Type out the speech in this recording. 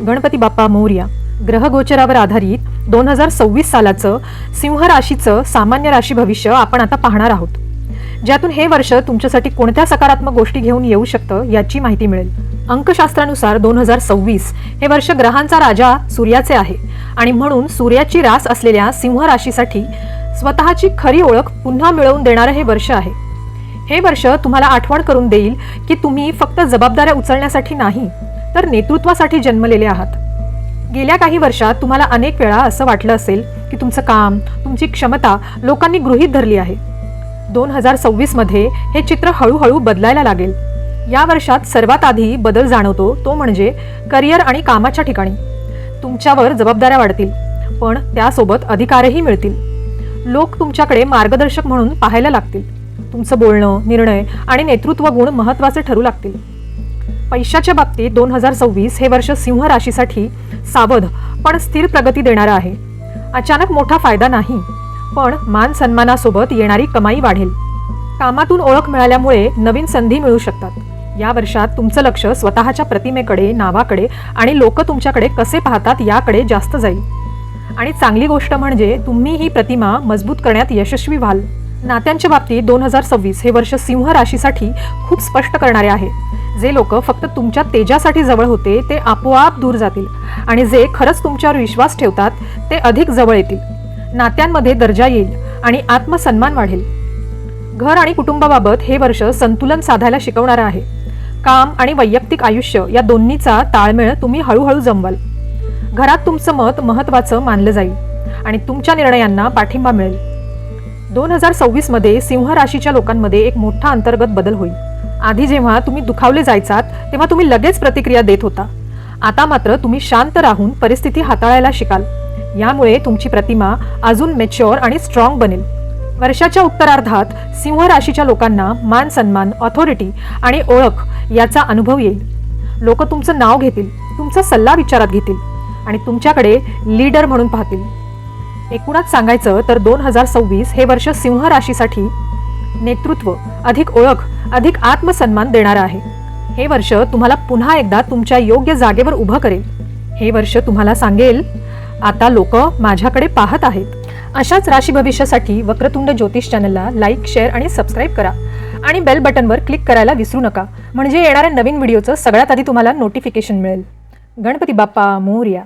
गणपती बाप्पा मोरया ग्रहगोचरावर आधारित 2026 सालाचं सिंह राशीचं सामान्य राशी भविष्य आपण आता पाहणार आहोत, ज्यातून हे वर्ष तुमच्यासाठी कोणत्या सकारात्मक गोष्टी घेऊन येऊ शकतं याची माहिती मिळेल। अंकशास्त्रानुसार 2026 हे वर्ष ग्रहांचा राजा सूर्याचे आहे आणि म्हणून सूर्याची रास असलेल्या सिंह राशीसाठी स्वतःची खरी ओळख पुन्हा मिळवून देणारे हे वर्ष आहे। हे वर्ष तुम्हाला आठवण करून देईल की तुम्ही फक्त जबाबदाऱ्या उचलण्यासाठी नाही तर नेतृत्वासाठी जन्मलेले आहात। गेल्या काही वर्षात तुम्हाला अनेक वेळा असं वाटलं असेल की तुमचं काम, तुमची क्षमता लोकांनी गृहीत धरली आहे। 2026 मध्ये हे चित्र हळूहळू बदलायला लागेल। या वर्षात सर्वात आधी बदल जाणवतो तो म्हणजे करिअर आणि कामाच्या ठिकाणी तुमच्यावर जबाबदाऱ्या वाढतील, पण त्यासोबत अधिकारही मिळतील। लोक तुमच्याकडे मार्गदर्शक म्हणून पाहायला लागतील। तुमचं बोलणं, निर्णय आणि नेतृत्व गुण महत्त्वाचे ठरू लागतील। पैशाच्या बाबतीत 2026 हे वर्ष सिंह राशीसाठी सावध पण स्थिर प्रगती देणारं आहे। अचानक मोठा फायदा नाही, पण मान सन्मानासोबत येणारी कमाई वाढेल। कामातून ओळख मिळाल्यामुळे नवीन संधी मिळू शकतात। या वर्षात तुमचं लक्ष स्वतःच्या प्रतिमेकडे, नावाकडे आणि लोक तुमच्याकडे कसे पाहतात याकडे जास्त जाईल। आणि चांगली गोष्ट म्हणजे तुम्ही ही प्रतिमा मजबूत करण्यात यशस्वी व्हाल। नात्यांच्या बाबतीत 2026 हे वर्ष सिंह राशीसाठी खूप स्पष्ट करणारे आहे। जे लोक फक्त तुमच्या तेजासाठी जवळ होते ते आपोआप दूर जातील आणि जे खरंच तुमच्यावर विश्वास ठेवतात ते अधिक जवळ येतील। नात्यांमध्ये दर्जा येईल आणि आत्मसन्मान वाढेल। घर आणि कुटुंबाबाबत हे वर्ष संतुलन साधायला शिकवणारं आहे। काम आणि वैयक्तिक आयुष्य या दोन्हीचा ताळमेळ तुम्ही हळूहळू जमवाल। घरात तुमचं मत महत्त्वाचं मानलं जाईल आणि तुमच्या निर्णयांना पाठिंबा मिळेल। 2026 मध्ये सिंह राशीच्या लोकांमध्ये एक मोठा अंतर्गत बदल होईल। आधी जेव्हा तुम्ही दुखावले जायचात तेव्हा तुम्ही लगेच प्रतिक्रिया देत होता। आता मात्र तुम्ही शांत राहून परिस्थिती हाताळायला शिकाल। यामुळे तुमची प्रतिमा अजून मॅच्युअर आणि स्ट्रॉंग बनेल। वर्षाच्या उत्तरार्धात सिंह राशीच्या लोकांना मान सन्मान, ऑथॉरिटी आणि ओळख याचा अनुभव येईल। लोक तुमचं नाव घेतील, तुमचा सल्ला विचारात घेतील आणि तुमच्याकडे लीडर म्हणून पाहतील। एकूणच सांगायचं तर 2026 हे वर्ष सिंह राशीसाठी नेतृत्व, अधिक ओळख, अधिक आत्मसन्मान देणारं आहे। हे वर्ष तुम्हाला पुन्हा एकदा तुमच्या योग्य जागेवर उभं करेल। हे वर्ष तुम्हाला सांगेल, आता लोक माझ्याकडे पाहत आहेत। अशाच राशी भविष्यासाठी वक्रतुंड ज्योतिष चॅनलला लाईक, शेअर आणि सबस्क्राईब करा आणि बेल बटनवर क्लिक करायला विसरू नका, म्हणजे येणाऱ्या नवीन व्हिडिओचं सगळ्यात आधी तुम्हाला नोटिफिकेशन मिळेल। गणपती बाप्पा मोरया।